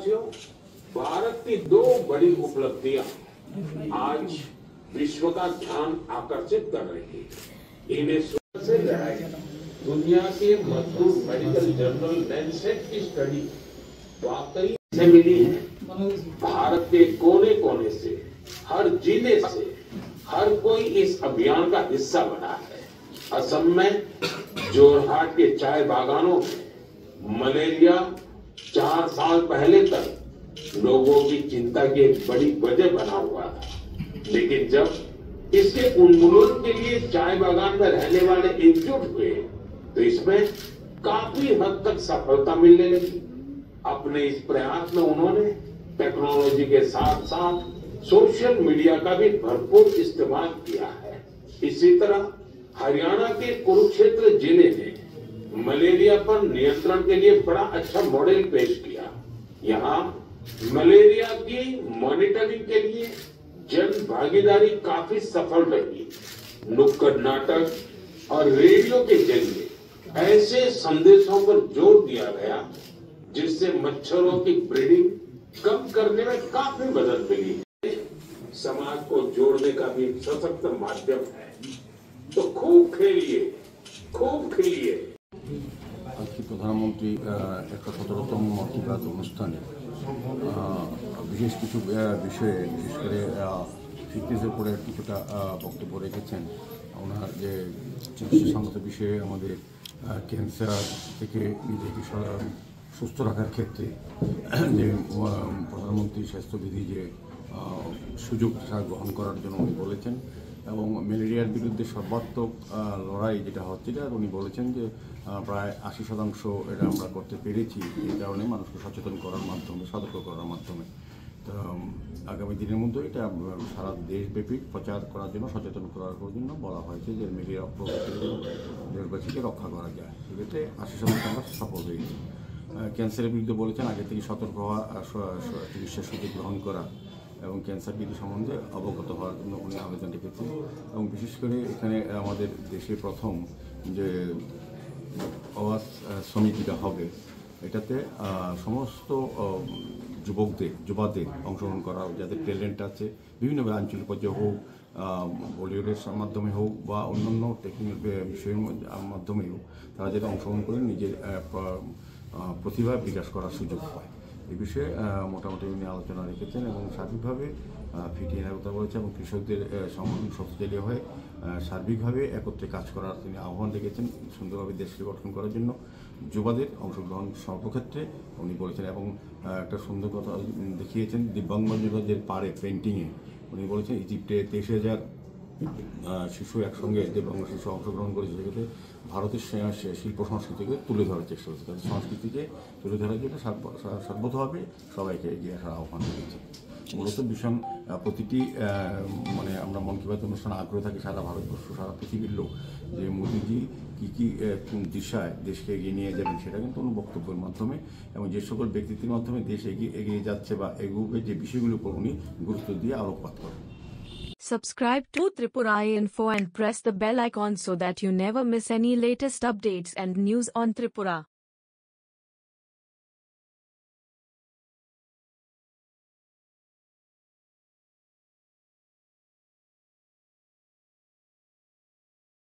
देशवासियों, भारत की दो बड़ी उपलब्धियां आज विश्व का ध्यान आकर्षित कर रही है। इन्हें से लड़ाई दुनिया के मजबूत मेडिकल जर्नल लैंसेट की स्टडी वाकई से मिली है। भारत के कोने कोने से, हर जिले से हर कोई इस अभियान का हिस्सा बना है। असम में जोरहाट के चाय बागानों में मलेरिया 4 साल पहले तक लोगों की चिंता की एक बड़ी वजह बना हुआ था, लेकिन जब इसके उन्मूलन के लिए चाय बागान में रहने वाले एकजुट हुए तो इसमें काफी हद तक सफलता मिलने लगी। अपने इस प्रयास में उन्होंने टेक्नोलॉजी के साथ साथ सोशल मीडिया का भी भरपूर इस्तेमाल किया है। इसी तरह हरियाणा के कुरुक्षेत्र जिले ने मलेरिया पर नियंत्रण के लिए बड़ा अच्छा मॉडल पेश किया। यहाँ मलेरिया की मॉनिटरिंग के लिए जन भागीदारी काफी सफल रही। नुक्कड़ नाटक और रेडियो के जरिए ऐसे संदेशों पर जोर दिया गया जिससे मच्छरों की ब्रीडिंग कम करने में काफी मदद मिली है। समाज को जोड़ने का भी सशक्त माध्यम है। तो खूब खेलिए, खूब खेलिए। आज की प्रधानमंत्री एक 17তম মন কি বাত অনুষ্ঠানে বিশেষ কিছু বিষয়ে বিশেষ করে ফিটনেসের উপরে কিছুটা বক্তব্য রেখেছেন। ওনার যে চিকিৎসাসঙ্গত বিষয়ে আমাদের ক্যান্সার থেকে নিজেকে সুস্থ রাখার ক্ষেত্রে যে প্রধানমন্ত্রী স্বাস্থ্যবিধি যে সুযোগ গ্রহণ করার জন্য উনি বলেছেন এবং ম্যালেরিয়ার বিরুদ্ধে সর্বাত্মক লড়াই যেটা হচ্ছে এটা উনি বলেছেন যে প্রায় 80% এটা আমরা করতে পেরেছি। এই কারণে মানুষকে সচেতন করার মাধ্যমে, সতর্ক করার মাধ্যমে তো আগামী দিনের মধ্যে এটা সারা দেশব্যাপী প্রচার করার জন্য, সচেতন করার জন্য বলা হয়েছে যে ম্যালেরিয়া দেশবাসীকে রক্ষা করা যায়। সেক্ষেত্রে 80% আমরা সফল হয়েছি। ক্যান্সারের বিরুদ্ধে বলেছেন আগে থেকে সতর্ক হওয়া, চিকিৎসার সুযোগ গ্রহণ করা এবং ক্যান্সার বিধি সম্বন্ধে অবগত হওয়ার জন্য উনি আবেদন রেখেছেন। এবং বিশেষ করে এখানে আমাদের দেশে প্রথম যে আবাস সমিতিটা হবে এটাতে সমস্ত যুবাদের অংশগ্রহণ করা, যাদের ট্যালেন্ট আছে বিভিন্ন আঞ্চলিক পর্যায়ে হোক, বলিউডের মাধ্যমে হোক বা অন্যান্য টেকনিক্যাল বিষয়ের মাধ্যমে হোক, তারা যাতে অংশগ্রহণ করে নিজের প্রতিভা বিকাশ করার সুযোগ পায়। এই বিষয়ে মোটামুটি উনি আলোচনা রেখেছেন এবং সার্বিকভাবে ফিটিয়ে নেওয়ার কথা বলেছেন এবং কৃষকদের সংগঠন শক্তিশালী হয়ে সার্বিকভাবে একত্রে কাজ করার তিনি আহ্বান রেখেছেন। সুন্দরভাবে দেশকে গঠন করার জন্য যুবাদের অংশগ্রহণ সর্বক্ষেত্রে উনি বলেছেন এবং একটা সুন্দর কথা দেখিয়েছেন দিব্যাঙ্গজনদের পারে পেন্টিংয়ে। উনি বলেছেন ইজিপ্টে 23,000 শিশু একসঙ্গে দিব্যাঙ্গ শিশু অংশগ্রহণ করেছে। সেক্ষেত্রে ভারতের শিল্প সংস্কৃতিকে তুলে ধরার চেষ্টা করছে, তাদের সংস্কৃতিকে তুলে ধরার জন্য সর্বতভাবে সবাইকে এগিয়ে আসার আহ্বান করেছে। মূলত ভীষণ প্রতিটি মানে আমরা মন কি বাত অনুষ্ঠানে আগ্রহ থাকে সারা ভারতবর্ষ, সারা পৃথিবীর লোক যে মোদিজি কী দিশায় দেশকে এগিয়ে নিয়ে যাবেন সেটা কিন্তু কোনো বক্তব্যের মাধ্যমে এবং যে সকল ব্যক্তিত্বের মাধ্যমে দেশ এগিয়ে যাচ্ছে বা এগোবে যে বিষয়গুলোর উপর উনি গুরুত্ব দিয়ে আলোকপাত করেন। Subscribe to Tripura Info and press the bell icon so that you never miss any latest updates and news on Tripura.